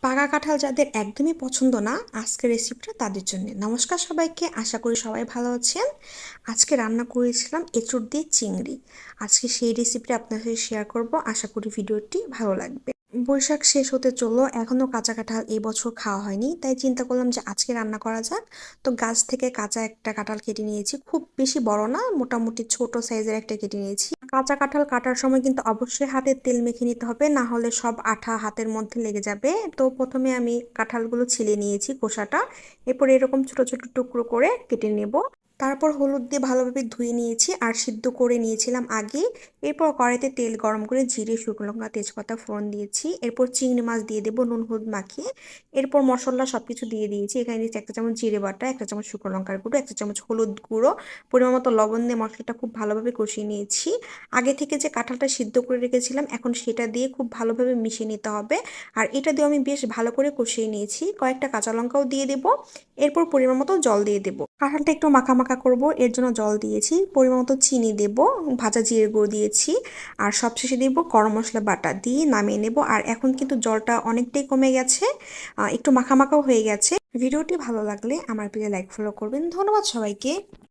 পাকা কাঁঠাল যাদের একদমই পছন্দ না, আজকের রেসিপিটা তাদের জন্য। নমস্কার সবাইকে, আশা করি সবাই ভালো আছেন। আজকে রান্না করেছিলাম এঁচড় দিয়ে চিংড়ি। আজকে সেই রেসিপিটা আপনার সাথে শেয়ার করব, আশা করি ভিডিওটি ভালো লাগবে। বৈশাখ শেষ হতে চললো, এখনো কাঁচা কাঁঠাল এই বছর খাওয়া হয়নি, তাই চিন্তা করলাম যে আজকে রান্না করা যাক। তো গাছ থেকে কাঁচা একটা কাঁঠাল কেটে নিয়েছি, খুব বেশি বড় না, মোটামুটি ছোট সাইজের একটা কেটে নিয়েছি। কাঁচা কাঁঠাল কাটার সময় কিন্তু অবশ্যই হাতে তেল মেখে নিতে হবে, না হলে সব আঠা হাতের মধ্যে লেগে যাবে। তো প্রথমে আমি কাঁঠালগুলো ছিলে নিয়েছি খোসাটা, এরপর এরকম ছোট ছোট টুকরো করে কেটে নেব। তারপর হলুদ দিয়ে ভালোভাবে ধুয়ে নিয়েছি আর সিদ্ধ করে নিয়েছিলাম আগে। এরপর কড়াইতে তেল গরম করে জিরে, শুকনো লঙ্কা, তেজপাতা ফোড়ন দিয়েছি। এরপর চিংড়ি মাছ দিয়ে দেবো নুন হলুদ মাখিয়ে। এরপর মশলা সবকিছু দিয়ে দিয়েছি। এখানে দিয়েছি একটা চামচ জিরে বাটা, একটা চামচ শুকনো লঙ্কার গুঁড়ো, একটা চামচ হলুদ গুঁড়ো, পরিমাণ মতো লবণ দিয়ে মশলাটা খুব ভালোভাবে কষিয়ে নিয়েছি। আগে থেকে যে কাঁঠালটা সিদ্ধ করে রেখেছিলাম, এখন সেটা দিয়ে খুব ভালোভাবে মিশিয়ে নিতে হবে। আর এটা দিয়ে আমি বেশ ভালো করে কষিয়ে নিয়েছি। কয়েকটা কাঁচা লঙ্কাও দিয়ে দেবো। এরপর পরিমাণ মতো জল দিয়ে দেবো। কাঁঠালটা একটু মাখা মাখা করবো, এর জন্য জল দিয়েছি। পরিমাণ মতো চিনি দেবো, ভাজা জিরে গুঁড়ো দিয়েছি। আর সবশেষে দেবো গরম মশলা বাটা, দিয়ে নামিয়ে নেব। আর এখন কিন্তু জলটা অনেকটাই কমে গেছে, একটু মাখা মাখাও হয়ে গেছে। ভিডিওটি ভালো লাগলে আমার পেজে লাইক ফলো করবেন। ধন্যবাদ সবাইকে।